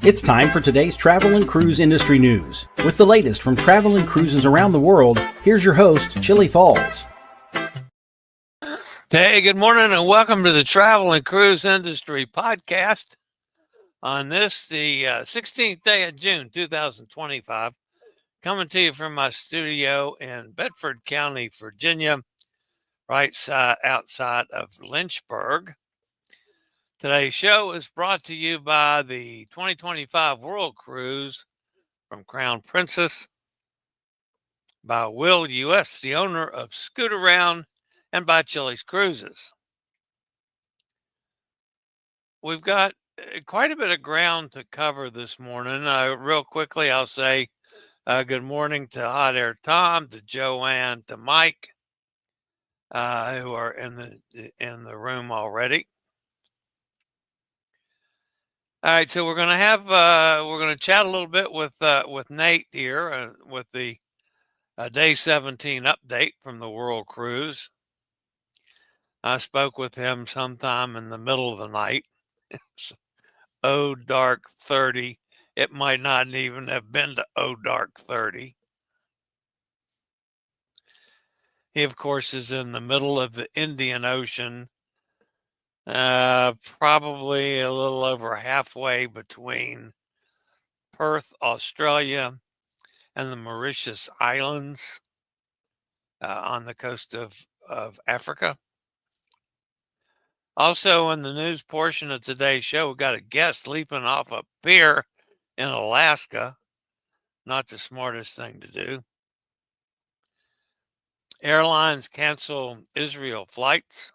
It's time for today's travel and cruise industry news. With the latest from travel and cruises around the world, here's your host, Chillie Falls. Hey, good morning and welcome to the Travel and Cruise Industry Podcast. On this, the 16th day of June, 2025, coming to you from my studio in Bedford County, Virginia, right outside of Lynchburg. Today's show is brought to you by the 2025 World Cruise from Crown Princess, by Will U.S., the owner of Scoot Around, and by Chillie's Cruises. We've got quite a bit of ground to cover this morning. Real quickly, I'll say good morning to Hot Air Tom, to Joanne, to Mike, who are in the room already. All right, so we're gonna chat a little bit with Nate here with the day 17 update from the World Cruise. I spoke with him sometime in the middle of the night. Oh, dark 30. It might not even have been to oh, dark 30. He, of course, is in the middle of the Indian Ocean, probably a little over halfway between Perth, Australia, and the Mauritius Islands on the coast of Africa. Also, in the news portion of today's show, we got a guest leaping off a pier in Alaska. Not the smartest thing to do. Airlines cancel Israel flights.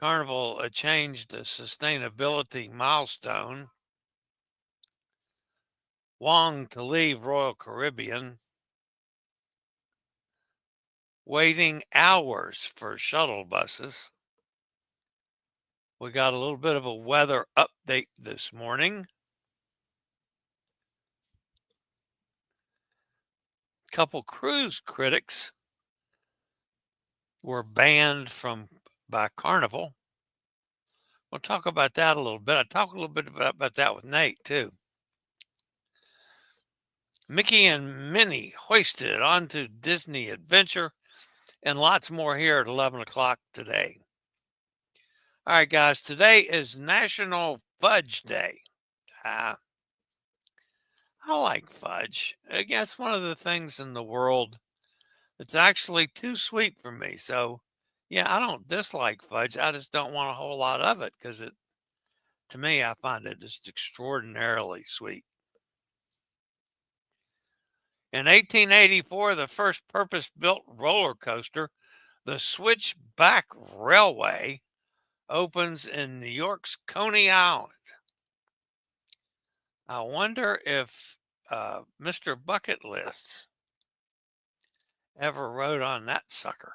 Carnival changed a sustainability milestone. Wong to leave Royal Caribbean. Waiting hours for shuttle buses. We got a little bit of a weather update this morning. A couple cruise critics were banned by Carnival. We'll talk about that a little bit. I talk a little bit about that with Nate too. Mickey and Minnie hoisted onto Disney Adventure, and lots more here at 11 o'clock today. All right, guys, today is National Fudge Day. I like fudge. Again, it's one of the things in the world that's actually too sweet for me. So, yeah, I don't dislike fudge. I just don't want a whole lot of it because to me, I find it just extraordinarily sweet. In 1884, the first purpose-built roller coaster, the Switchback Railway, opens in New York's Coney Island. I wonder if Mr. Bucket Lists ever rode on that sucker.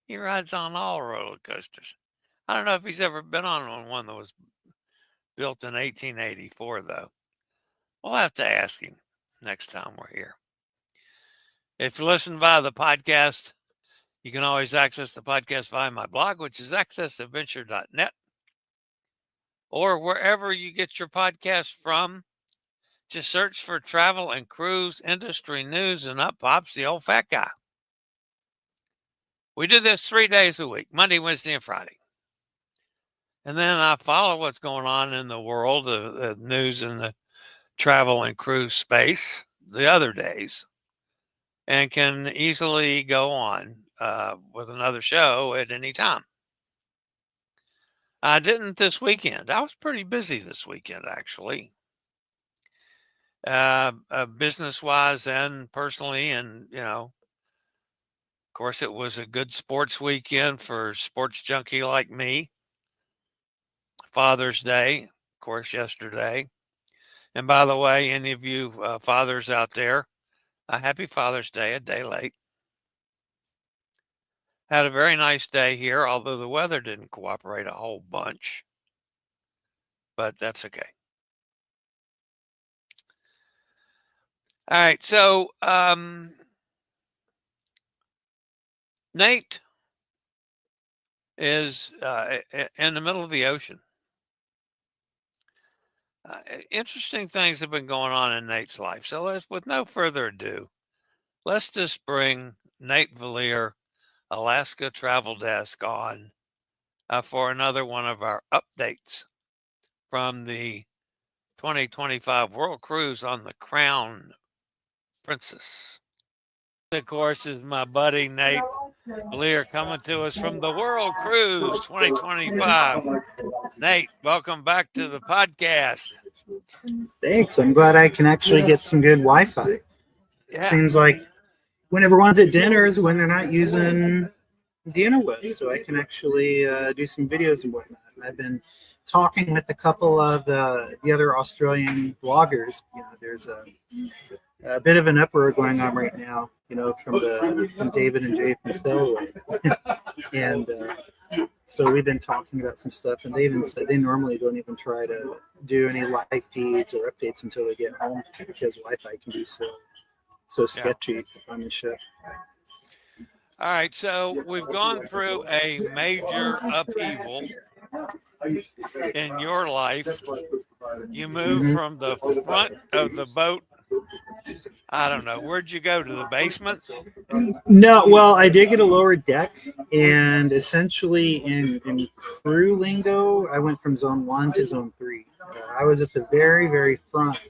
He rides on all roller coasters. I don't know if he's ever been on one that was built in 1884, though. We'll have to ask him next time we're here. If you listen via the podcast, you can always access the podcast via my blog, which is accessadventure.net, or wherever you get your podcast from. Just search for travel and cruise industry news, and up pops the old fat guy. We do this 3 days a week, Monday, Wednesday, and Friday. And then I follow what's going on in the world, the news in the travel and cruise space the other days, and can easily go on with another show at any time. I didn't this weekend. I was pretty busy this weekend, actually. Business-wise and personally, and, of course, it was a good sports weekend for sports junkie like me. Father's Day, of course, yesterday. And by the way, any of you fathers out there, happy Father's Day, a day late. Had a very nice day here, although the weather didn't cooperate a whole bunch. But that's okay. All right, so Nate is in the middle of the ocean. Interesting things have been going on in Nate's life. So with no further ado, let's just bring Nate Valier, Alaska Travel Desk, on for another one of our updates from the 2025 World Cruise on the Crown Princess. Of course, is my buddy Nate Valier coming to us from the World Cruise 2025. Nate, welcome back to the podcast. Thanks. I'm glad I can actually get some good Wi-Fi. It seems like when everyone's at dinner is when they're not using the interweb, so I can actually do some videos and whatnot. And I've been talking with a couple of the other Australian bloggers. There's a bit of an uproar going on right now, from David and Jay from Stowaway. And so we've been talking about some stuff, and they even said they normally don't even try to do any live feeds or updates until they get home, because Wi-Fi can be so sketchy on the ship. All right, so we've gone through a major upheaval in your life. You moved from the front of the boat. I don't know. Where'd you go? To the basement? No, well, I did get a lower deck, and essentially in crew lingo, I went from zone 1 to zone 3. I was at the very, very front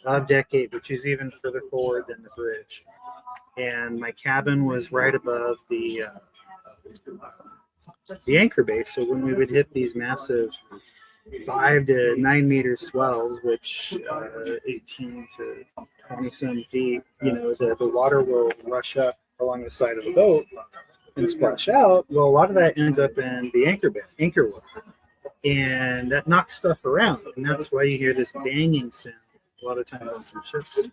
of deck 8, which is even further forward than the bridge. And my cabin was right above the anchor bay. So when we would hit these massive 5 to 9 meter swells, which 18 to 20 some feet, the water will rush up along the side of the boat and splash out. Well, a lot of that ends up in the anchor water, and that knocks stuff around, and that's why you hear this banging sound a lot of times on some ships,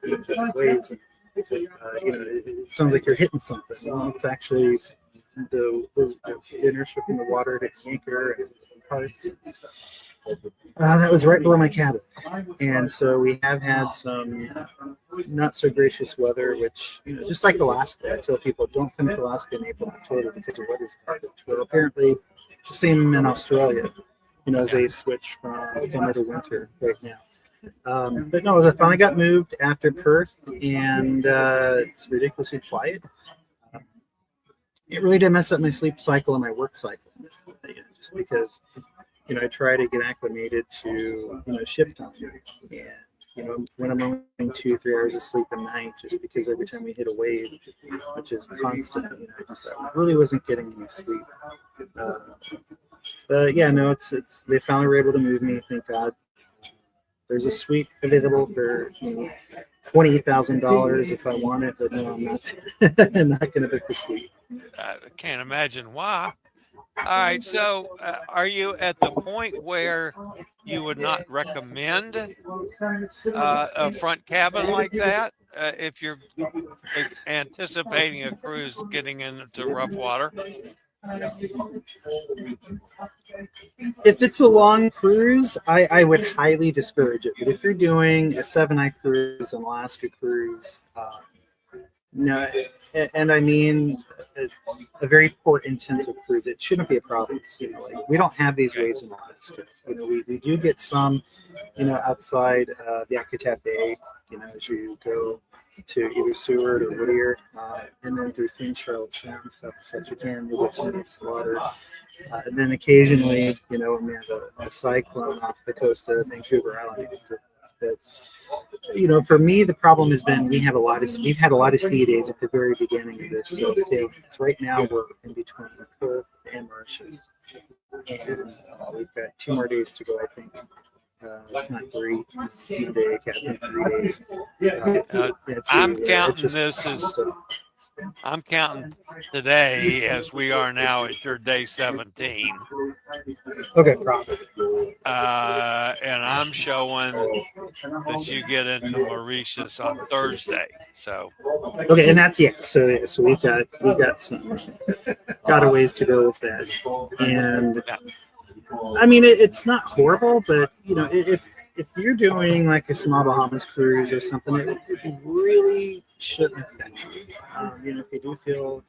waves. And, it sounds like you're hitting something. Well, it's actually the inertia from the water to the anchor and parts. That was right below my cabin, and so we have had some not so gracious weather, which, just like Alaska, I tell people don't come to Alaska in April and October because the weather's garbage. Well, apparently it's the same in Australia, as they switch from summer to winter right now. But no, I finally got moved after Perth, and it's ridiculously quiet. It really did mess up my sleep cycle and my work cycle, just because I try to get acclimated to ship time, and when I'm only 2-3 hours of sleep a night, just because every time we hit a wave, which is constant, I really wasn't getting any sleep. But yeah, no, it's they finally were able to move me, thank God. There's a suite available for $20,000 if I want it, but no, I'm not. I'm not going to book the suite. I can't imagine why. All right, so are you at the point where you would not recommend a front cabin like that if you're anticipating a cruise getting into rough water? If it's a long cruise, I would highly discourage it. But if you're doing a 7-night cruise, an Alaska cruise, no, and I mean a very port intensive cruise, it shouldn't be a problem. We don't have these waves in Alaska. We do get some, outside the Yakutat Bay, as you go to either Seward or Whittier, and then through Queen Charlotte Sound, south of Ketchikan, you get some mixed water. And then occasionally, when we have a cyclone off the coast of Vancouver Island. But, for me, the problem has been we've had a lot of sea days at the very beginning of this. So right now we're in between Perth and Mauritius, and we've got 2 more days to go, I think. Not 3, day, Captain, 3 days. I'm counting today as we are now at your day 17. Okay, probably. And I'm showing that you get into Mauritius on Thursday. So okay, and that's So we've got some got a ways to go with that, and. I mean, it's not horrible, but if you're doing like a small Bahamas cruise or something, it really shouldn't affect you. If you do feel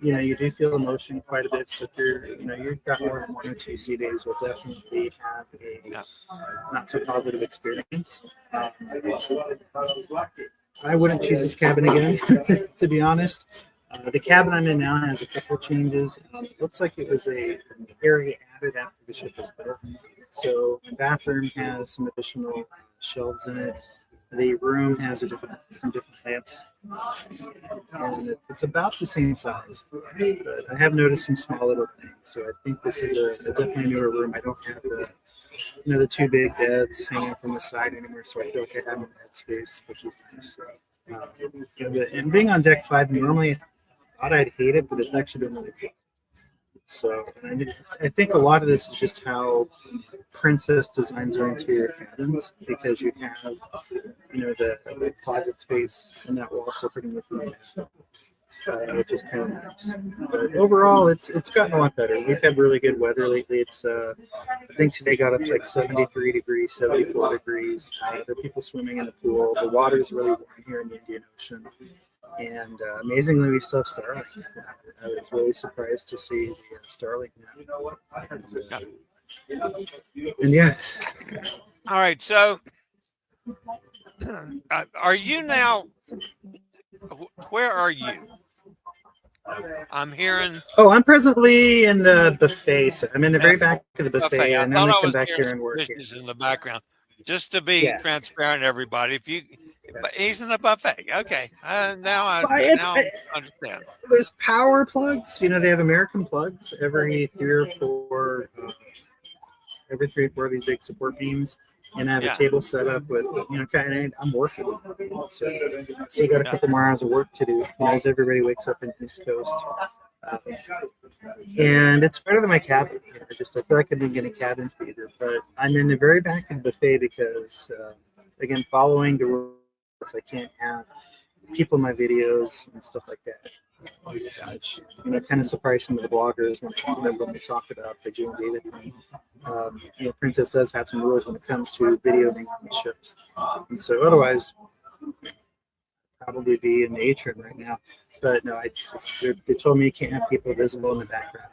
you do feel the motion quite a bit. So if you've got more than 1 or 2 sea days, you'll definitely have a not so positive experience. I wouldn't choose this cabin again, to be honest. The cabin I'm in now has a couple changes. It looks like it was an area added after the ship was built. So the bathroom has some additional shelves in it. The room has some different lamps, and it's about the same size. But I have noticed some small little things. So I think this is a definitely newer room. I don't have the 2 big beds hanging from the side anymore, so I feel like I have more bed space, which is nice. So, and being on deck 5, normally I thought I'd hate it, but it's actually been really cool. So I think a lot of this is just how Princess designs her interior cabins, because you have the closet space and that wall separating the food, which is kind of nice. But overall, it's gotten a lot better. We've had really good weather lately. It's I think today got up to like 73 degrees, 74 degrees. There are people swimming in the pool. The water is really warm here in the Indian Ocean. And amazingly, we still have Starlink. I was really surprised to see the Starlink now. And yeah. All right. So, are you now? Where are you? I'm hearing. Oh, I'm presently in the buffet. So I'm in the very back of the buffet, and then we come back here and work here. In the background, just to be transparent, to everybody. He's in the buffet. Okay, now I understand. There's power plugs. They have American plugs every 3 or 4. Every 3 or 4 of these big support beams, and I have a table set up with, I'm working. So you got a couple more hours of work to do as everybody wakes up in the East Coast. And it's better than my cabin. I feel like I've been getting cabin fever, but I'm in the very back of the buffet because, again, following the rules, I can't have people in my videos and stuff like that. Which, kind of surprised some of the bloggers when we talked about the June David thing. Princess does have some rules when it comes to videoing ships, and so otherwise, probably be in the atrium right now. But no, they told me you can't have people visible in the background.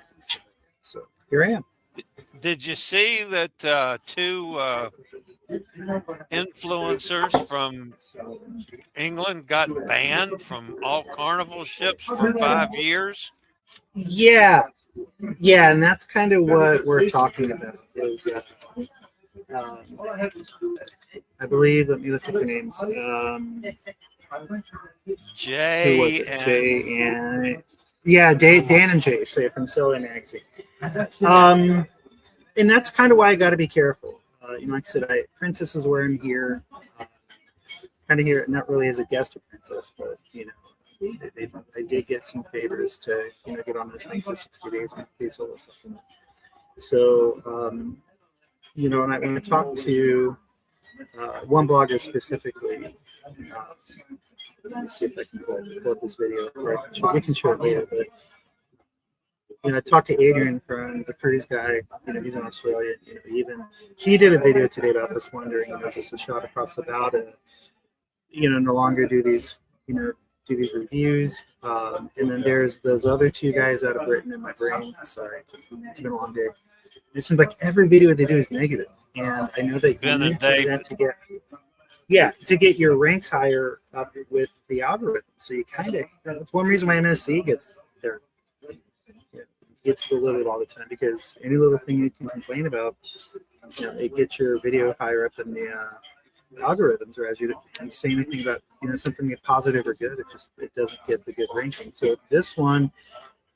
So here I am. Did you see that 2 influencers from England got banned from all Carnival ships for 5 years? Yeah, and that's kind of what we're talking about. Is I believe, let me look at the names. Jay and Dan and Jay, say from Silly Magazine. And that's kind of why I got to be careful. Like I said, Princess is where I'm here, kind of here, not really as a guest of Princess, but I did get some favors to get on this thing for 60 days and pay solo supplement. So when I talked to one blogger specifically, let me see if I can pull up this video. We can show it later, but I talked to Adrian from the Cruise guy. He's in Australia. He did a video today about this, wondering, is this a shot across the bow to, no longer do these reviews. And then there's those other 2 guys out of Britain in my brain. Sorry, it's been a long day. It seems like every video they do is negative, and I know that you need that to get your ranks higher up with the algorithm. So you that's one reason why MSC gets delivered all the time, because any little thing you can complain about, it gets your video higher up in the algorithms, or as you say anything about something positive or good, it doesn't get the good ranking. So this one,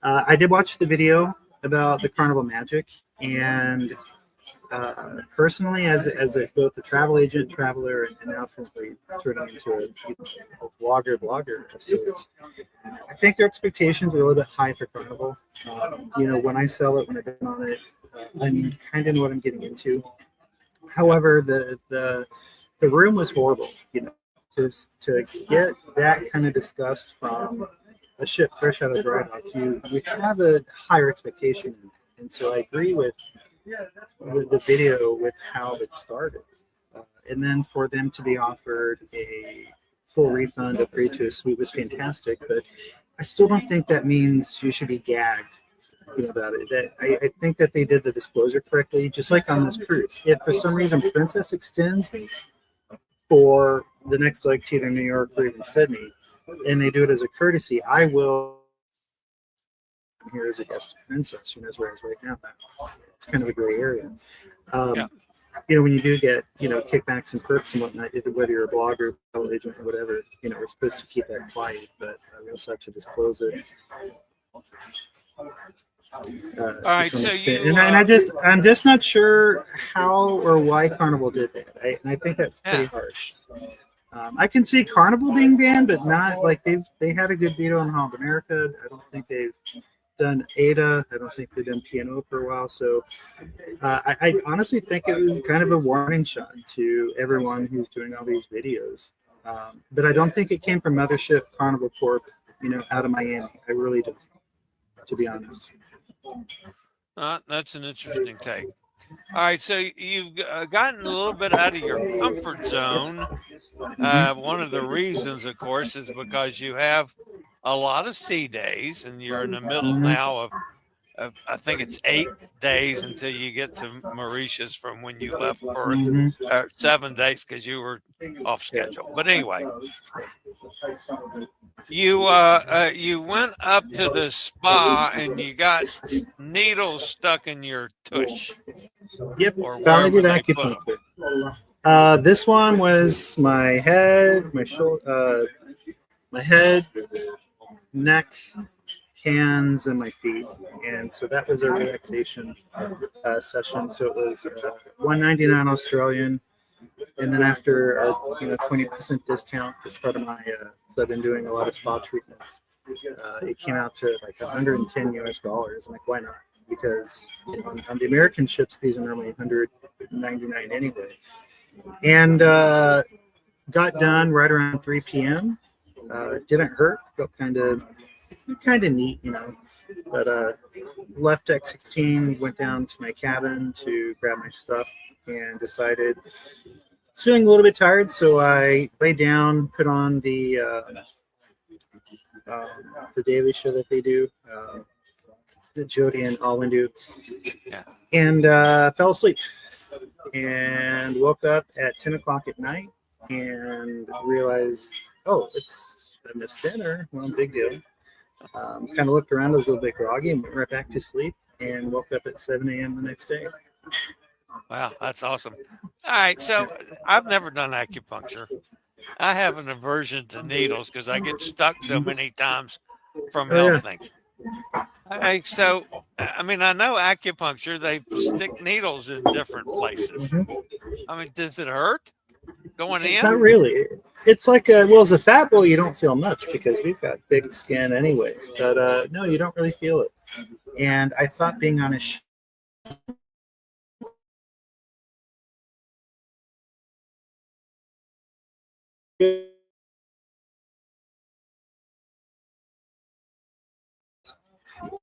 I did watch the video about the Carnival Magic, and personally, as both a travel agent, traveler, and now turning into a blogger. So I think their expectations are a little bit high for Carnival. When I sell it, when I've been on it, I kind of know what I'm getting into. However, the room was horrible. To get that kind of disgust from a ship fresh out of dry dock, you have a higher expectation, and so I agree with the video with how it started, and then for them to be offered a full refund, upgrade to a suite was fantastic. But I still don't think that means you should be gagged, about it. That I think that they did the disclosure correctly, just like on this cruise. If for some reason Princess extends for the next leg to either New York or even Sydney, and they do it as a courtesy, I will. Here as a guest princess, who knows where I is right now. It's kind of a gray area. Yeah. When you do get, kickbacks and perks and whatnot, whether you're a blogger, travel agent, or whatever, we're supposed to keep that quiet, but we also have to disclose it. All right, so I'm just not sure how or why Carnival did that. I think that's pretty harsh. I can see Carnival being banned, but not like they had a good veto on Holland America. I don't think they've done ADA. I don't think they've done P&O for a while. So I honestly think it was kind of a warning shot to everyone who's doing all these videos. But I don't think it came from Mothership Carnival Corp, out of Miami. I really don't, to be honest. That's an interesting take. All right, so you've gotten a little bit out of your comfort zone. One of the reasons, of course, is because you have a lot of sea days, and you're in the middle now of I think it's 8 days until you get to Mauritius from when you left Perth. 7 days because you were off schedule. But anyway, you went up to the spa and you got needles stuck in your tush. Yep, finally did acupuncture. This one was my head, my shoulder, my head, neck, hands, and my feet, and so that was a relaxation session. So it was $199 Australian, and then after our 20% discount as part of my so I've been doing a lot of spa treatments. It came out to like $110 US. I'm like, why not? Because on the American ships, these are normally $199 anyway. And got done right around 3 p.m. It didn't hurt. Felt kind of neat, But left Deck 16, went down to my cabin to grab my stuff, and decided I was feeling a little bit tired, so I laid down, put on the daily show that they do. That Jody and Alwyn do, and fell asleep, and woke up at 10 o'clock at night and realized, I missed dinner. Well, big deal. Kind of looked around, I was a little bit groggy, and went right back to sleep, and woke up at 7 a.m. the next day. Wow, that's awesome. All right, so I've never done acupuncture. I have an aversion to needles because I get stuck so many times from health things. Okay, so I know acupuncture, they stick needles in different places. Does it hurt going in? Not really. It's like as a fat boy, you don't feel much because we've got big skin anyway. But no, you don't really feel it. And I thought being on a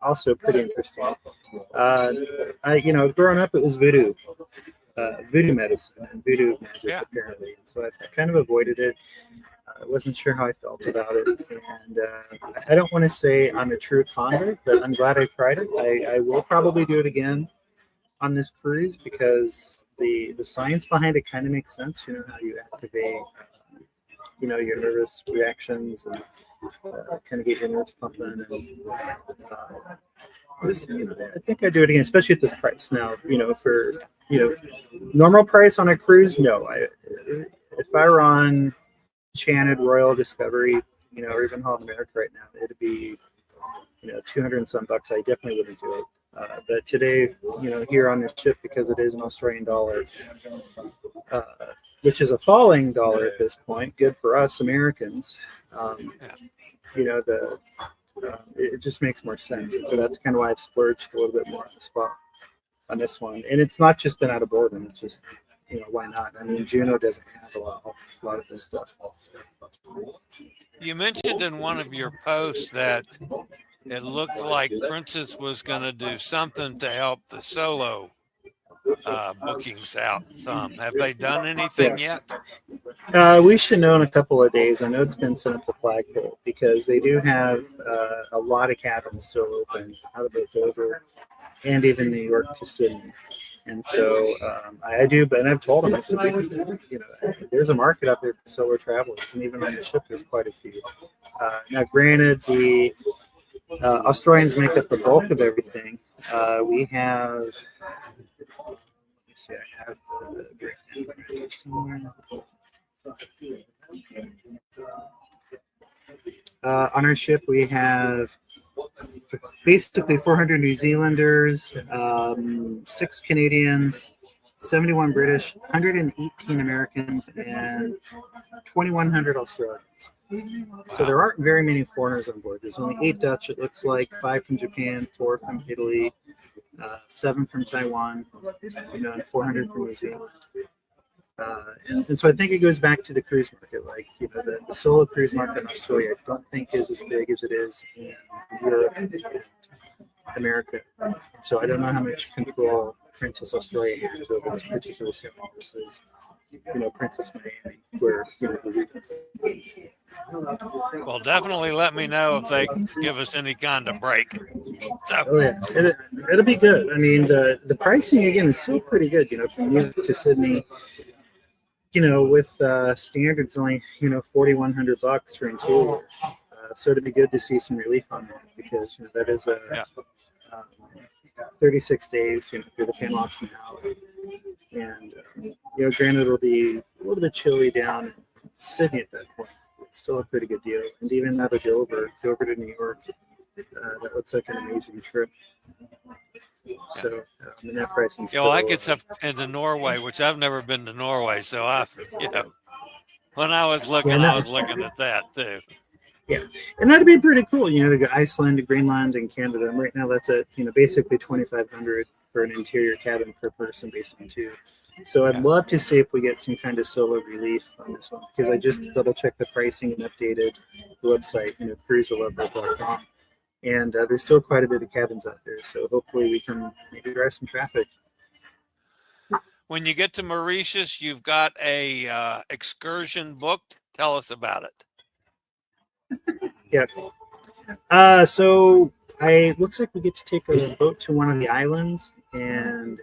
also pretty interesting. Growing up, it was voodoo medicine and voodoo magic, apparently. And so I kind of avoided it. I wasn't sure how I felt about it. And I don't want to say I'm a true convert, but I'm glad I tried it. I will probably do it again on this cruise because the science behind it kind of makes sense. How you activate, your nervous reactions and kind of get your nerves pumping. And I think I'd do it again, especially at this price. Now, for normal price on a cruise, no. If I were on Enchanted, Royal, Discovery, or even Holland America right now, it'd be 200 and some bucks. I definitely wouldn't do it. But today, here on this ship, because it is an Australian dollar, which is a falling dollar at this point, good for us Americans. It just makes more sense. So that's kind of why I've splurged a little bit more on the spot on this one. And it's not just been out of boredom. It's just, why not? Juneau doesn't have a lot of this stuff. You mentioned in one of your posts that it looked like Princess was going to do something to help the solo bookings out some. Have they done anything yet? We should know in a couple of days. I know it's been sent up the flagpole because they do have a lot of cabins still open out of Dover and even New York to Sydney. And so I do, but I've told them, I said, there's a market out there for solo travelers, and even on the ship, there's quite a few. Now, granted, the Australians make up the bulk of everything. We have, let me see, I have the somewhere. On our ship, we have basically 400 New Zealanders, 6 Canadians, 71 British, 118 Americans, and 2,100 Australians. So there aren't very many foreigners on board. There's only 8 Dutch, it looks like, 5 from Japan, 4 from Italy, 7 from Taiwan, and 400 from New Zealand. And so I think it goes back to the cruise market. Like, the solo cruise market in Australia, I don't think is as big as it is in Europe and America. So I don't know how much control Princess Australia has over this particular sailing versus, Princess Miami, where, Well, definitely let me know if they give us any kind of break. So. Oh yeah, it'll be good. I mean, the pricing again is still pretty good. From New York to Sydney, with standards only, $4,100 for interior. So it'd be good to see some relief on that because that is a 36 days through the Panama Canal, and granted it'll be a little bit chilly down in Sydney at that point. It's still a pretty good deal, and even out of Dover to New York, that looks like an amazing trip. So that pricing. I get stuff into Norway, which I've never been to Norway, so when I was looking, I was looking at that too. Yeah, and that'd be pretty cool. To go Iceland, Greenland, and Canada. And right now, that's at basically $2,500 for an interior cabin per person, based on 2. So I'd love to see if we get some kind of solo relief on this one because I just double checked the pricing and updated the website, cruisealover.com. And there's still quite a bit of cabins out there. So hopefully we can maybe drive some traffic. When you get to Mauritius, you've got a excursion booked. Tell us about it. Yeah. So it looks like we get to take a boat to one of the islands and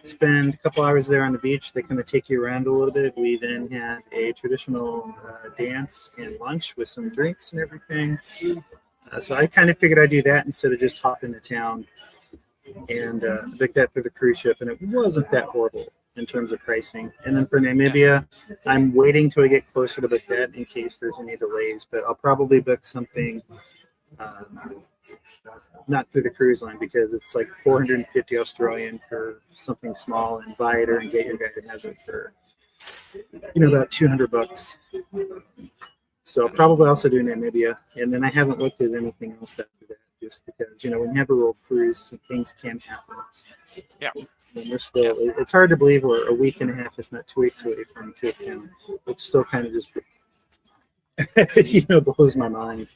spend a couple hours there on the beach. They kind of take you around a little bit. We then had a traditional dance and lunch with some drinks and everything. So I kind of figured I'd do that instead of just hop into town and book that through the cruise ship. And it wasn't that horrible in terms of pricing. And then for Namibia, I'm waiting till I get closer to book that in case there's any delays. But I'll probably book something not through the cruise line because it's like 450 Australian for something small, and Viator and Get Your Guide has it for about $200. So I'll probably also do Namibia, and then I haven't looked at anything else after that, just because when you have a roll cruise, things can happen. Yeah, and we're still. It's hard to believe we're a week and a half, if not 2 weeks away from Cape Town. It's still kind of just, blows my mind.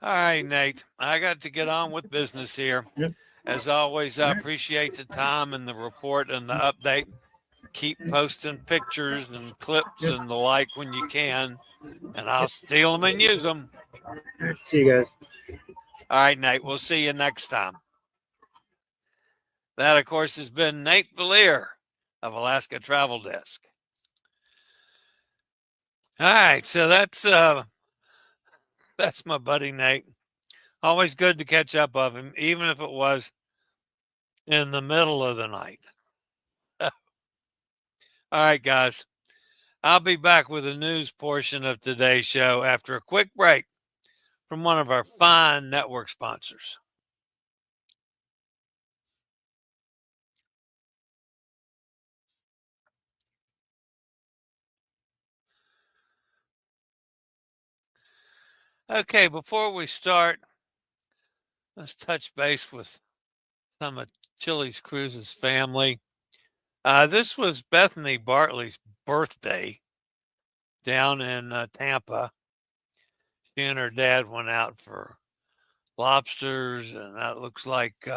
All right, Nate. I got to get on with business here. Yep. As always, I appreciate the time and the report and the update. Keep posting pictures and clips and the like when you can, and I'll steal them and use them. All right, see you guys. All right, Nate. We'll see you next time. That, of course, has been Nate Valier of Alaska Travel Desk. All right, so that's my buddy Nate. Always good to catch up of him, even if it was in the middle of the night. All right, guys. I'll be back with the news portion of today's show after a quick break from one of our fine network sponsors. Okay, before we start, let's touch base with some of Chillie's Cruises family. This was Bethany Bartley's birthday down in Tampa. She and her dad went out for lobsters, and that looks like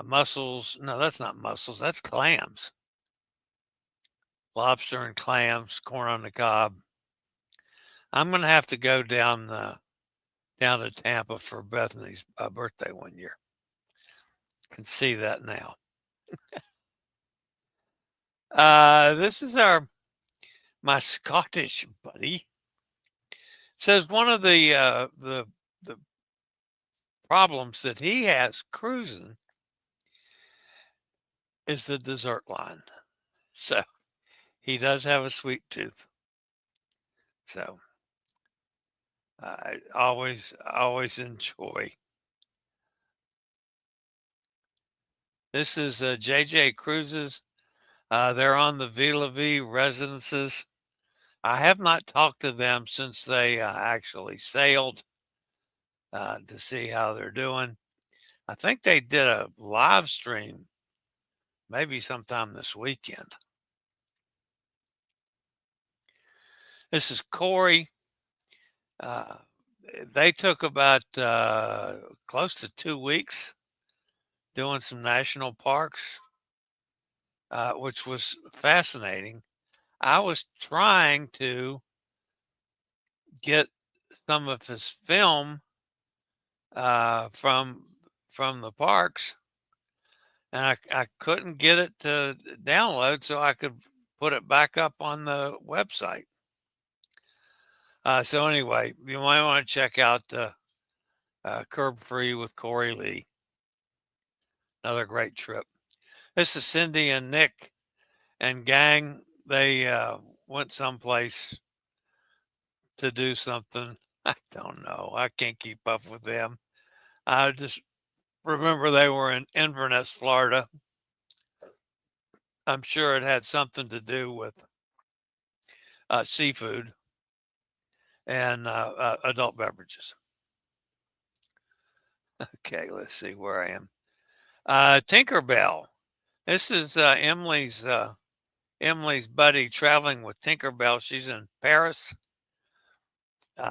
mussels. No, that's not mussels. That's clams. lobster and clams, corn on the cob. I'm going to have to go down to Tampa for Bethany's birthday one year. Can see that now. This is my Scottish buddy. Says one of the problems that he has cruising is the dessert line. So he does have a sweet tooth. So I always enjoy. This is JJ Cruises. They're on the Vila V residences. I have not talked to them since they actually sailed to see how they're doing. I think they did a live stream maybe sometime this weekend. This is Corey. They took about close to 2 weeks doing some national parks, which was fascinating. I was trying to get some of his film from the parks, and I couldn't get it to download so I could put it back up on the website. So anyway, you might want to check out Curb Free with Corey Lee. Another great trip. This is Cindy and Nick and gang. They went someplace to do something. I don't know. I can't keep up with them. I just remember they were in Inverness, Florida. I'm sure it had something to do with seafood and adult beverages. Okay, let's see where I am. Tinkerbell. This is Emily's buddy traveling with Tinkerbell. She's in Paris.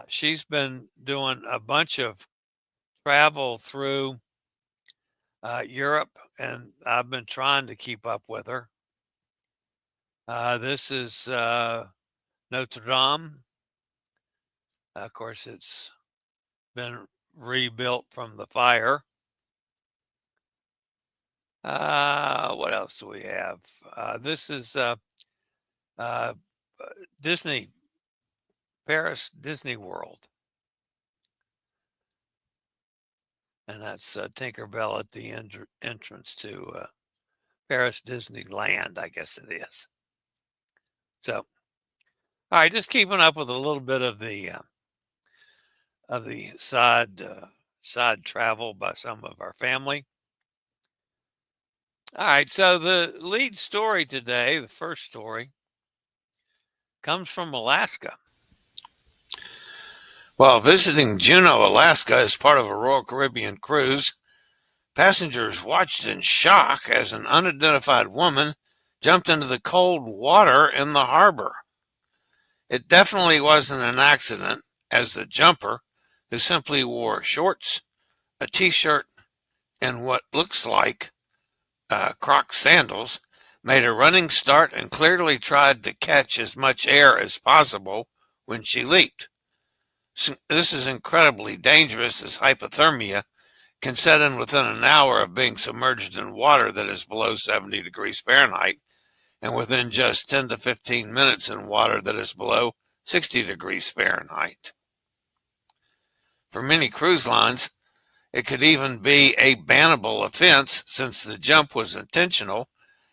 She's been doing a bunch of travel through Europe, and I've been trying to keep up with her. This is Notre Dame. Of course, it's been rebuilt from the fire. What else do we have? This is Disney, Paris Disney World. And that's Tinkerbell at the entrance to Paris Disneyland, I guess it is. So, all right, just keeping up with a little bit of the side travel by some of our family. All right, so the lead story today, the first story, comes from Alaska. While visiting Juneau, Alaska as part of a Royal Caribbean cruise, passengers watched in shock as an unidentified woman jumped into the cold water in the harbor. It definitely wasn't an accident, as the jumper, who simply wore shorts, a t-shirt, and what looks like Crocs sandals, made a running start and clearly tried to catch as much air as possible when she leaped. This is incredibly dangerous, as hypothermia can set in within an hour of being submerged in water that is below 70 degrees Fahrenheit, and within just 10 to 15 minutes in water that is below 60 degrees Fahrenheit. For many cruise lines, it could even be a bannable offense since the jump was intentional,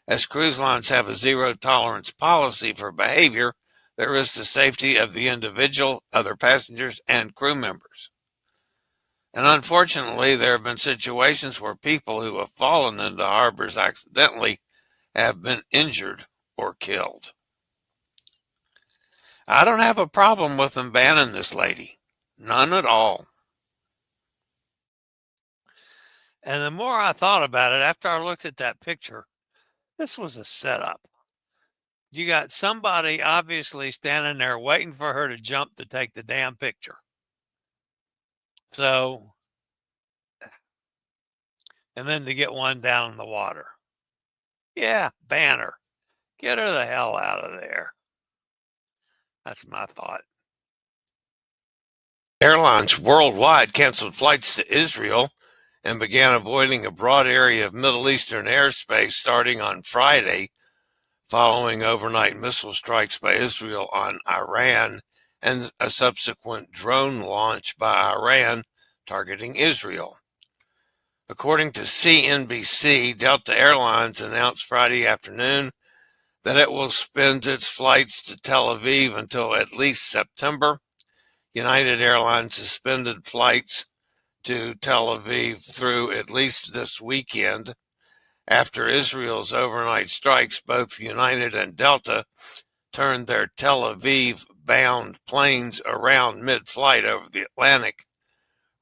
as cruise lines have a zero-tolerance policy for behavior that risks the safety of the individual, other passengers, and crew members. And unfortunately, there have been situations where people who have fallen into harbors accidentally have been injured or killed. I don't have a problem with them banning this lady. None at all. And the more I thought about it, after I looked at that picture, this was a setup. You got somebody obviously standing there waiting for her to jump to take the damn picture. So, and then to get one down in the water. Yeah, banner. Get her the hell out of there. That's my thought. Airlines worldwide canceled flights to Israel and began avoiding a broad area of Middle Eastern airspace starting on Friday, following overnight missile strikes by Israel on Iran and a subsequent drone launch by Iran targeting Israel. According to CNBC, Delta Airlines announced Friday afternoon that it will suspend its flights to Tel Aviv until at least September. United Airlines suspended flights to Tel Aviv through at least this weekend. After Israel's overnight strikes, both United and Delta turned their Tel Aviv-bound planes around mid-flight over the Atlantic,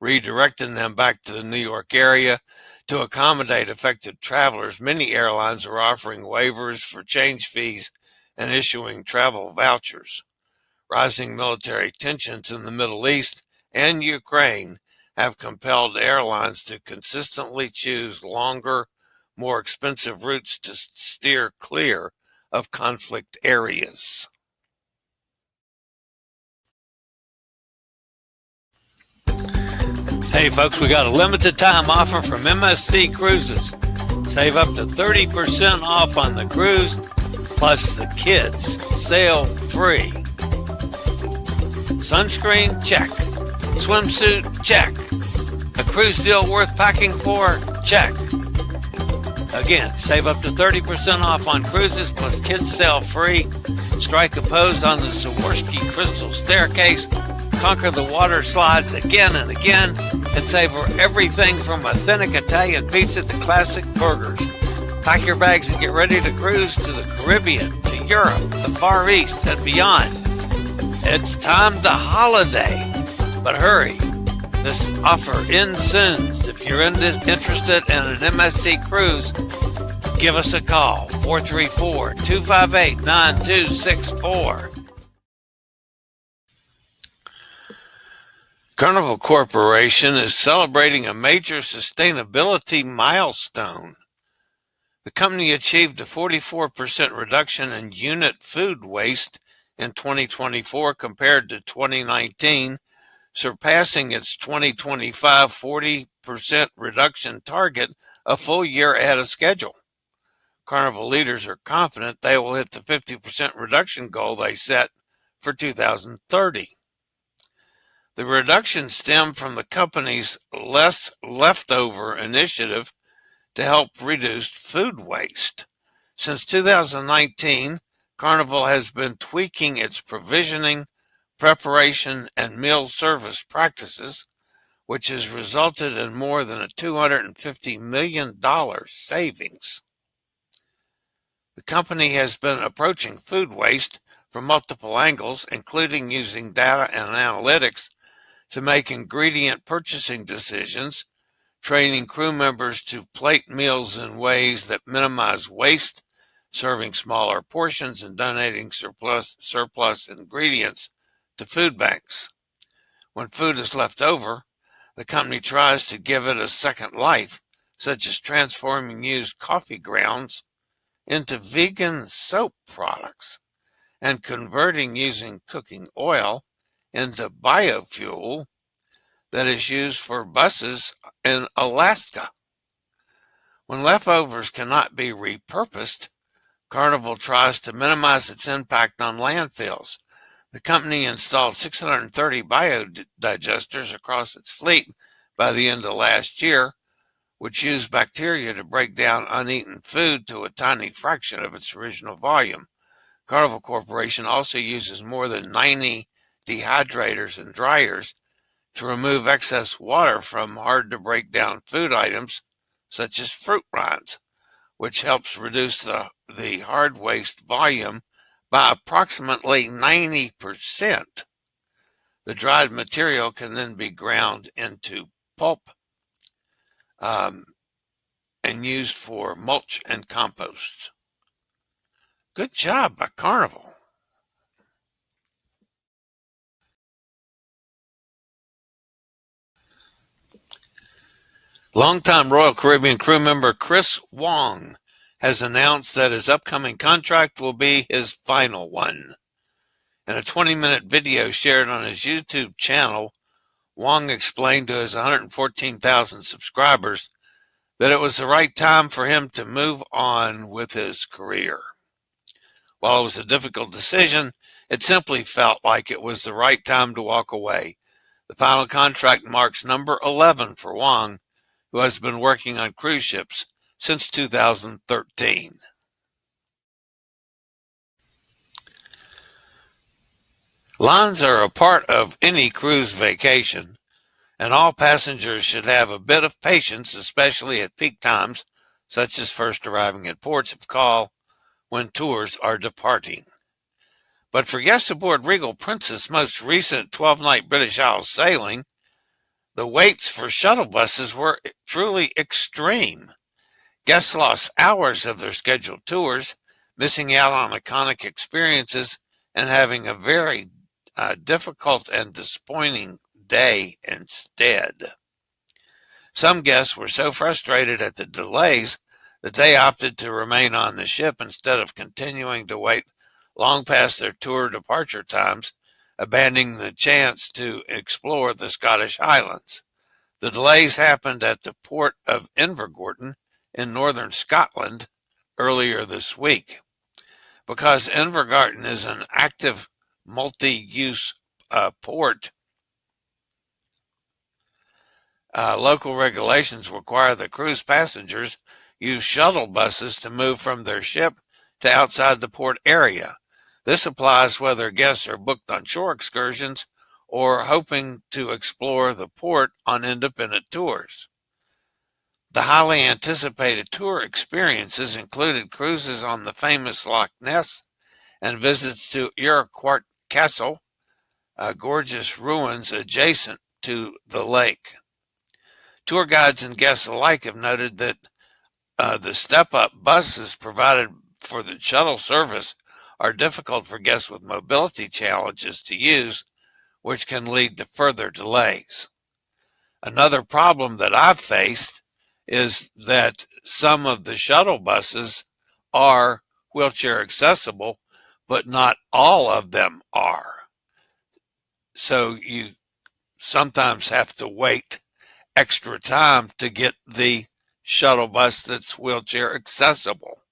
redirecting them back to the New York area. To accommodate affected travelers, many airlines are offering waivers for change fees and issuing travel vouchers. Rising military tensions in the Middle East and Ukraine have compelled airlines to consistently choose longer, more expensive routes to steer clear of conflict areas. Hey folks, we got a limited time offer from MSC Cruises. Save up to 30% off on the cruise, plus the kids sail free. Sunscreen, check. Swimsuit, check. A cruise deal worth packing for, check. Again, save up to 30% off on cruises, plus kids sail free. Strike a pose on the Zaworski Crystal Staircase. Conquer the water slides again and again, and savor everything from authentic Italian pizza to classic burgers. Pack your bags and get ready to cruise to the Caribbean, to Europe, the Far East, and beyond. It's time to holiday, but hurry. This offer ends soon. If you're interested in an MSC cruise, give us a call, 434-258-9264. Carnival Corporation is celebrating a major sustainability milestone. The company achieved a 44% reduction in unit food waste in 2024 compared to 2019, surpassing its 2025 40% reduction target a full year ahead of schedule. Carnival leaders are confident they will hit the 50% reduction goal they set for 2030. The reduction stemmed from the company's Less Leftover initiative to help reduce food waste. Since 2019, Carnival has been tweaking its provisioning, preparation, and meal service practices, which has resulted in more than a $250 million savings. The company has been approaching food waste from multiple angles, including using data and analytics to make ingredient purchasing decisions, training crew members to plate meals in ways that minimize waste, serving smaller portions, and donating surplus ingredients to food banks. When food is left over, the company tries to give it a second life, such as transforming used coffee grounds into vegan soap products and converting using cooking oil into biofuel that is used for buses in Alaska. When leftovers cannot be repurposed, Carnival tries to minimize its impact on landfills. The company installed 630 biodigesters across its fleet by the end of last year, which use bacteria to break down uneaten food to a tiny fraction of its original volume. Carnival Corporation also uses more than 90 dehydrators and dryers to remove excess water from hard-to-break-down food items, such as fruit rinds, which helps reduce the hard waste volume by approximately 90%. The dried material can then be ground into pulp and used for mulch and compost. Good job by Carnival. Longtime Royal Caribbean crew member Chris Wong has announced that his upcoming contract will be his final one. In a 20-minute video shared on his YouTube channel, Wong explained to his 114,000 subscribers that it was the right time for him to move on with his career. While it was a difficult decision, it simply felt like it was the right time to walk away. The final contract marks number 11 for Wong, who has been working on cruise ships since 2013. Lines are a part of any cruise vacation, and all passengers should have a bit of patience, especially at peak times, such as first arriving at ports of call when tours are departing. But for guests aboard Regal Princess' most recent 12-night British Isles sailing, the waits for shuttle buses were truly extreme. Guests lost hours of their scheduled tours, missing out on iconic experiences and having a very difficult and disappointing day instead. Some guests were so frustrated at the delays that they opted to remain on the ship instead of continuing to wait long past their tour departure times, abandoning the chance to explore the Scottish Highlands. The delays happened at the port of Invergordon in northern Scotland earlier this week. Because Invergordon is an active multi-use port, local regulations require that cruise passengers use shuttle buses to move from their ship to outside the port area. This applies whether guests are booked on shore excursions or hoping to explore the port on independent tours. The highly anticipated tour experiences included cruises on the famous Loch Ness and visits to Iroquois Castle, gorgeous ruins adjacent to the lake. Tour guides and guests alike have noted that the step-up buses provided for the shuttle service are difficult for guests with mobility challenges to use, which can lead to further delays. Another problem that I've faced is that some of the shuttle buses are wheelchair accessible, but not all of them are. So you sometimes have to wait extra time to get the shuttle bus that's wheelchair accessible.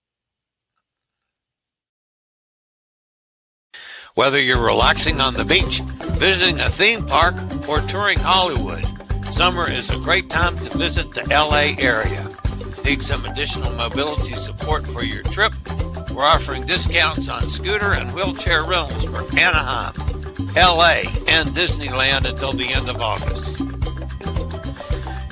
Whether you're relaxing on the beach, visiting a theme park, or touring Hollywood, summer is a great time to visit the LA area. Need some additional mobility support for your trip? We're offering discounts on scooter and wheelchair rentals for Anaheim, LA, and Disneyland until the end of August.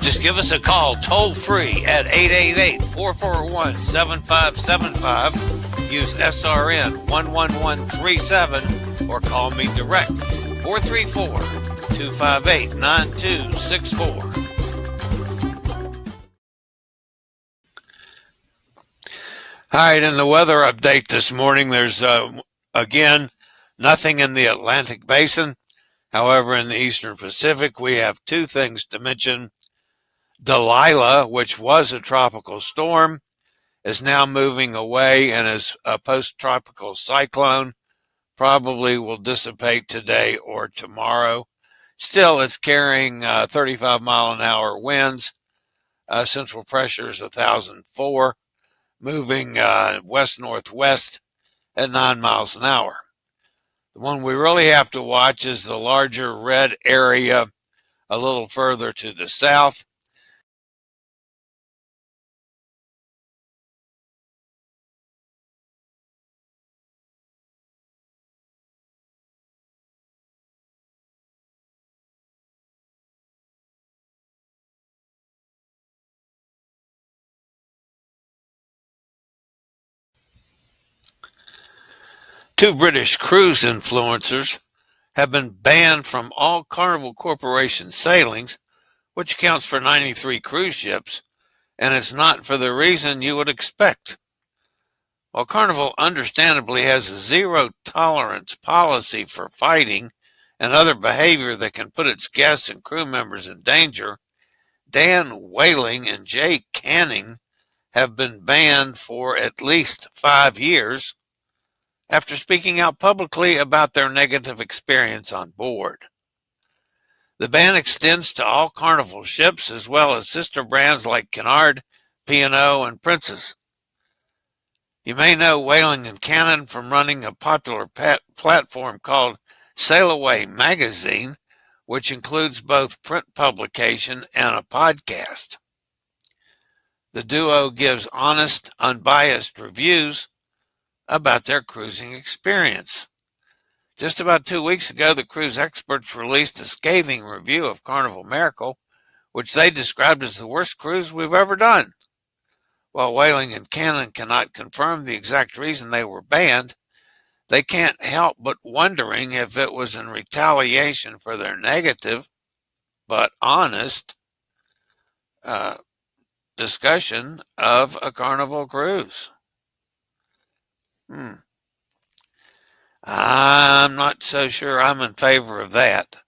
Just give us a call toll free at 888-441-7575. Use SRN 11137 or call me direct 434-258-9264. All right, in the weather update this morning, there's again nothing in the Atlantic Basin. However, in the Eastern Pacific, we have two things to mention. Delilah, which was a tropical storm, is now moving away and is a post-tropical cyclone. Probably will dissipate today or tomorrow. Still, it's carrying 35-mile-an-hour winds. Central pressure is 1,004, moving west-northwest at 9 miles an hour. The one we really have to watch is the larger red area a little further to the south. Two British cruise influencers have been banned from all Carnival Corporation sailings, which accounts for 93 cruise ships, and it's not for the reason you would expect. While Carnival understandably has a zero-tolerance policy for fighting and other behavior that can put its guests and crew members in danger, Dan Whaling and Jay Canning have been banned for at least 5 years after speaking out publicly about their negative experience on board. The ban extends to all Carnival ships as well as sister brands like Cunard, P&O, and Princess. You may know Whaling and Cannon from running a popular platform called Sail Away magazine, which includes both print publication and a podcast. The duo gives honest, unbiased reviews about their cruising experience. Just about 2 weeks ago, the cruise experts released a scathing review of Carnival Miracle, which they described as the worst cruise we've ever done. While Whaling and Cannon cannot confirm the exact reason they were banned, they can't help but wondering if it was in retaliation for their negative but honest discussion of a Carnival cruise. I'm not so sure I'm in favor of that.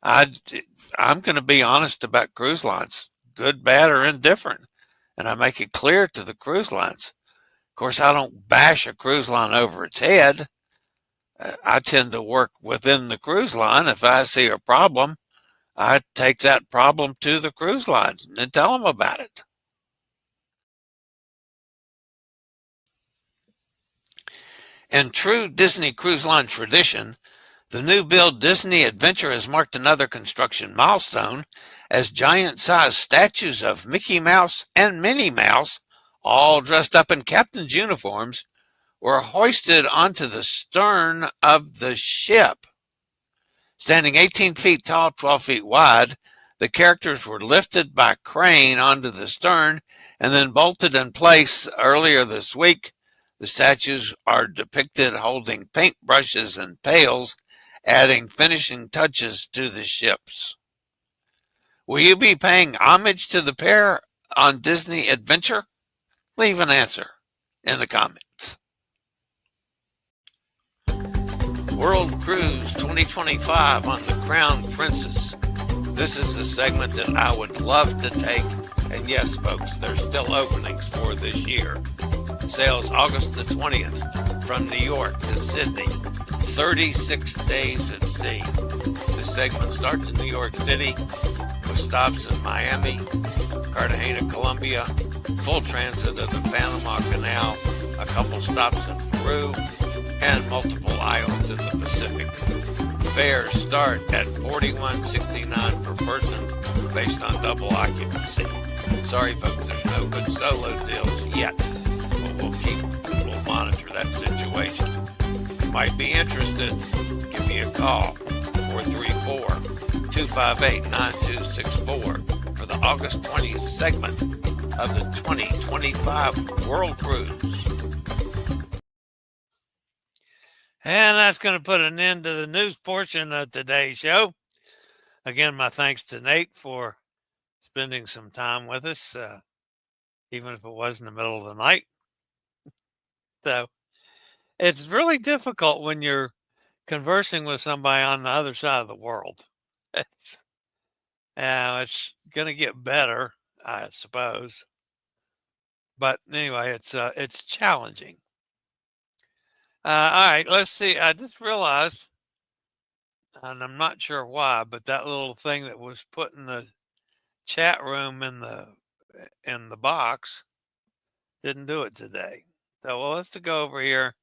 I'm going to be honest about cruise lines, good, bad, or indifferent, and I make it clear to the cruise lines. Of course, I don't bash a cruise line over its head. I tend to work within the cruise line. If I see a problem, I take that problem to the cruise line and tell them about it. In true Disney Cruise Line tradition, the new build Disney Adventure has marked another construction milestone as giant-sized statues of Mickey Mouse and Minnie Mouse, all dressed up in captain's uniforms, were hoisted onto the stern of the ship. Standing 18 feet tall, 12 feet wide, the characters were lifted by crane onto the stern and then bolted in place earlier this week. The statues are depicted holding paintbrushes and pails, adding finishing touches to the ships. Will you be paying homage to the pair on Disney Adventure? Leave an answer in the comments. World Cruise 2025 on the Crown Princess. This is the segment that I would love to take. And yes, folks, there's still openings for this year. Sails August the 20th from New York to Sydney. 36 days at sea. This segment starts in New York City with stops in Miami, Cartagena, Colombia, full transit of the Panama Canal, a couple stops in Peru, and multiple islands in the Pacific. Fares start at $41.69 per person based on double occupancy. Sorry, folks, there's no good solo deals yet, but we'll monitor that situation. If you might be interested, give me a call, 434-258-9264 for the August 20th segment of the 2025 World Cruise. And that's going to put an end to the news portion of today's show. Again, my thanks to Nate for spending some time with us, even if it was in the middle of the night. So it's really difficult when you're conversing with somebody on the other side of the world. It's going to get better, I suppose. But anyway, it's challenging. All right, let's see. I just realized, and I'm not sure why, but that little thing that was put in the chat room in the box didn't do it today. So we'll have to go over here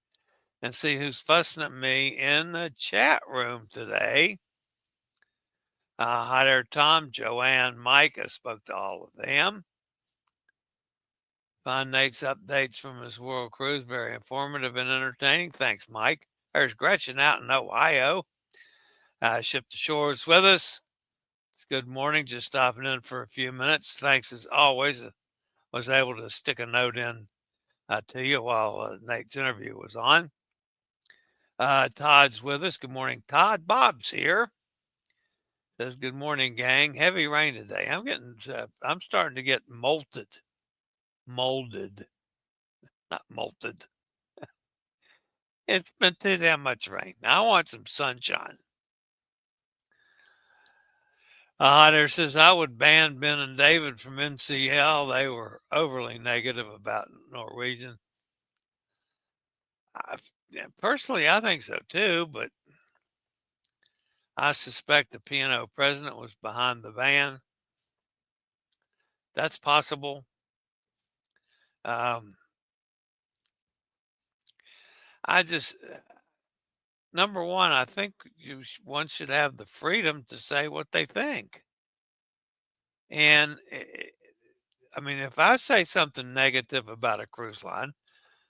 and see who's fussing at me in the chat room today. Hi there, Tom, Joanne, Mike. I spoke to all of them. Find Nate's updates from his world cruise very informative and entertaining. Thanks, Mike. There's Gretchen out in Ohio. Ship to Shores with us. It's good morning. Just stopping in for a few minutes. Thanks as always. Was able to stick a note in to you while Nate's interview was on. Todd's with us. Good morning, Todd. Bob's here. Says good morning, gang. Heavy rain today. I'm starting to get molded, not molted. It's been too damn much rain. Now I want some sunshine. Hunter says, I would ban Ben and David from NCL. They were overly negative about Norwegian. Personally, I think so too, but I suspect the P&O president was behind the ban. That's possible. I just, number one, I think one should have the freedom to say what they think. And I mean, if I say something negative about a cruise line,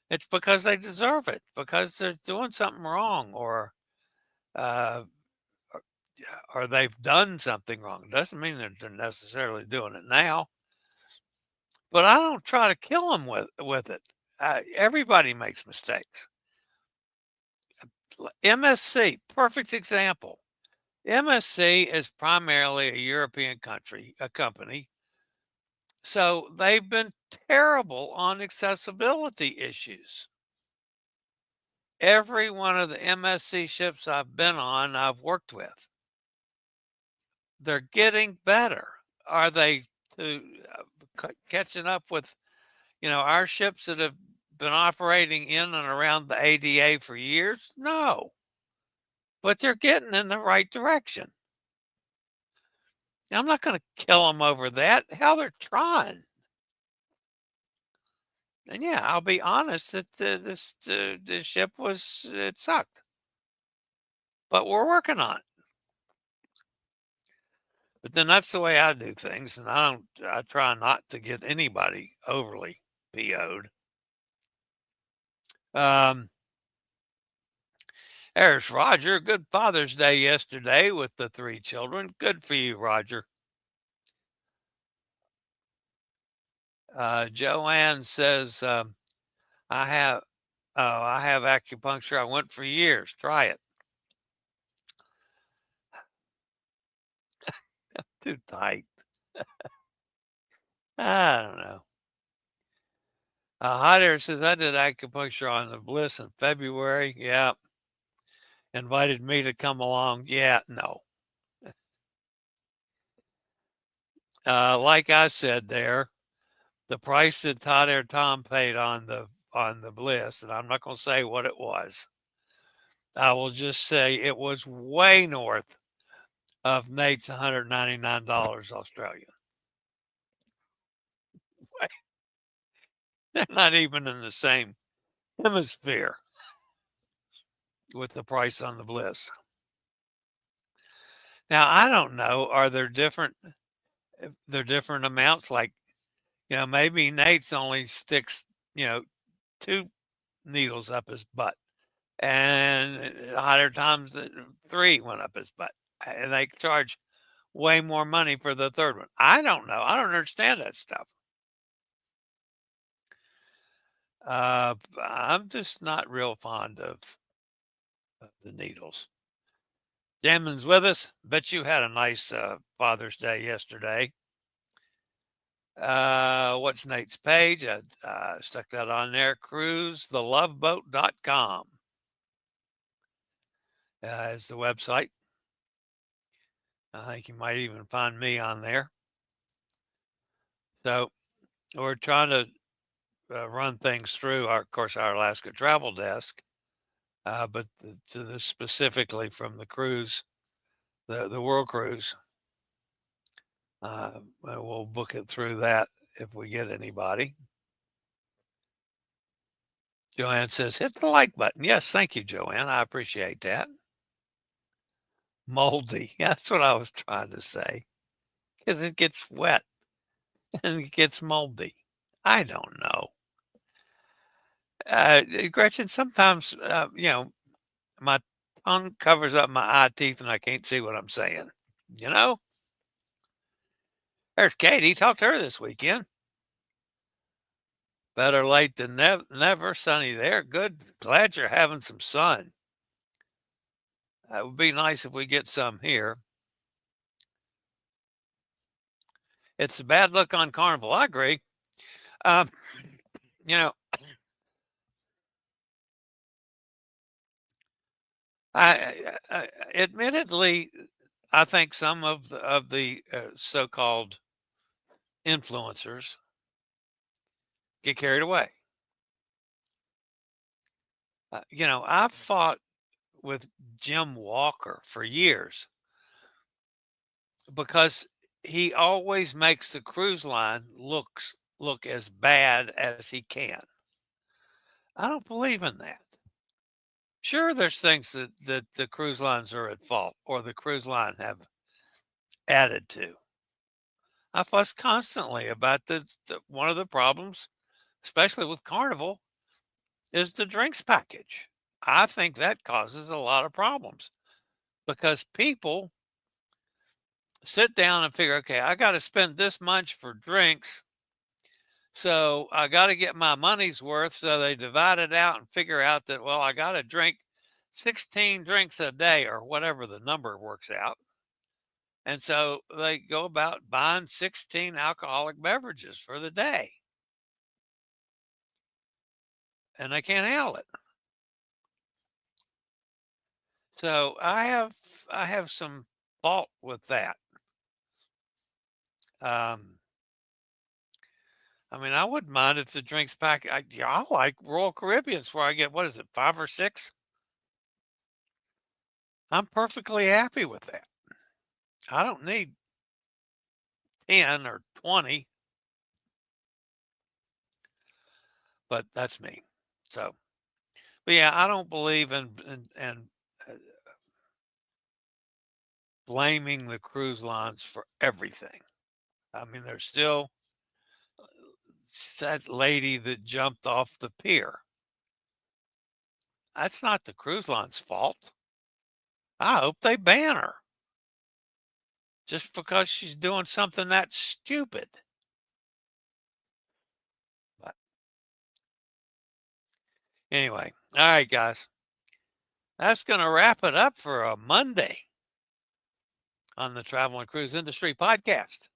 it's because they deserve it, because they're doing something wrong, uh, or they've done something wrong. It doesn't mean that they're necessarily doing it now, but I don't try to kill them with it. Everybody makes mistakes. MSC, perfect example. MSC is primarily a European company. So they've been terrible on accessibility issues. Every one of the MSC ships I've been on, I've worked with. They're getting better. Are they catching up with, our ships that have been operating in and around the ADA for years? No. But they're getting in the right direction. I'm not going to kill them over that. Hell, they're trying. And yeah, I'll be honest that this ship it sucked. But we're working on it. But then that's the way I do things, and I try not to get anybody overly PO'd. There's Roger. Good Father's Day yesterday with the 3 children. Good for you, Roger. Joanne says, I have acupuncture. I went for years. Try it. Too tight. I don't know. Hi there says, I did acupuncture on the Bliss in February. Yeah. Invited me to come along. Yeah, no. Like I said there, the price that Todd Air Tom paid on the Bliss, and I'm not going to say what it was. I will just say it was way north of Nate's $199 Australian. They're not even in the same hemisphere with the price on the Bliss. Now, I don't know, are there different amounts? Like, maybe Nate's only sticks, 2 needles up his butt, and Hot Air Tom's 3 went up his butt, and they charge way more money for the 3rd one. I don't know. I don't understand that stuff. I'm just not real fond of the needles. Jammin's with us. Bet you had a nice Father's Day yesterday. What's Nate's page? I stuck that on there. cruisetheloveboat.com is the website. I think you might even find me on there. So we're trying to run things through our Alaska travel desk, but specifically from the cruise, the World Cruise. We'll book it through that if we get anybody. Joanne says, hit the like button. Yes, thank you, Joanne. I appreciate that. Moldy. That's what I was trying to say. Because it gets wet and it gets moldy. I don't know. Gretchen, sometimes, my tongue covers up my eye teeth and I can't see what I'm saying. There's Katie. Talked to her this weekend. Better late than never. Sunny there. Good. Glad you're having some sun. It would be nice if we get some here. It's a bad look on Carnival. I agree. I admittedly, I think some of the so-called influencers get carried away. I've fought with Jim Walker for years because he always makes the cruise line look as bad as he can. I don't believe in that. Sure, there's things that the cruise lines are at fault or the cruise line have added to. I fuss constantly about one of the problems, especially with Carnival, is the drinks package. I think that causes a lot of problems because people sit down and figure, okay, I got to spend this much for drinks. So I got to get my money's worth. So they divide it out and figure out that, well, I got to drink 16 drinks a day or whatever the number works out. And so they go about buying 16 alcoholic beverages for the day. And they can't handle it. So I have some fault with that. I mean, I wouldn't mind if the drinks pack. I like Royal Caribbean's where I get, what is it, 5 or 6? I'm perfectly happy with that. I don't need 10 or 20, but that's me. So, but yeah, I don't believe in uh, blaming the cruise lines for everything. I mean, there's still that lady that jumped off the pier. That's not the cruise line's fault. I hope they ban her just because she's doing something that stupid. But anyway, all right, guys. That's going to wrap it up for a Monday on the Travel and Cruise Industry Podcast.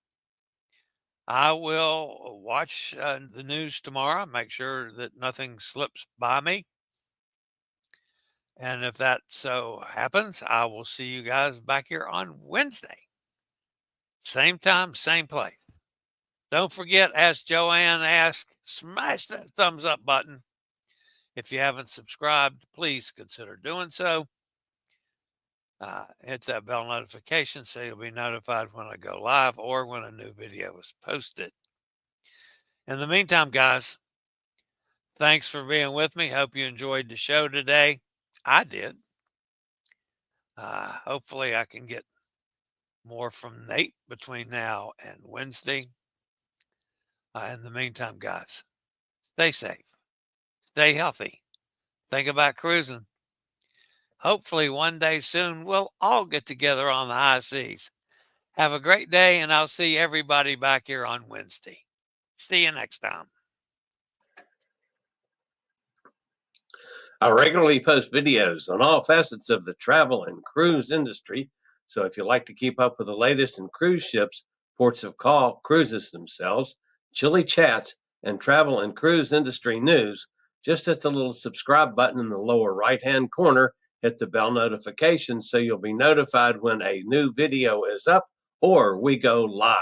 I will watch the news tomorrow, make sure that nothing slips by me. And if that so happens, I will see you guys back here on Wednesday. Same time, same place. Don't forget, as Joanne asked, smash that thumbs up button. If you haven't subscribed, please consider doing so. Hit that bell notification so you'll be notified when I go live or when a new video is posted. In the meantime, guys, thanks for being with me. Hope you enjoyed the show today. I did. Hopefully I can get more from Nate between now and Wednesday. In the meantime, guys, stay safe, stay healthy, think about cruising. Hopefully one day soon we'll all get together on the high seas. Have a great day, and I'll see everybody back here on Wednesday. See you next time. I regularly post videos on all facets of the travel and cruise industry. So if you like to keep up with the latest in cruise ships, ports of call, cruises themselves, Chillie chats, and travel and cruise industry news, just hit the little subscribe button in the lower right-hand corner, hit the bell notification so you'll be notified when a new video is up or we go live.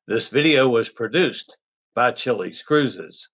This video was produced by Chillie's Cruises.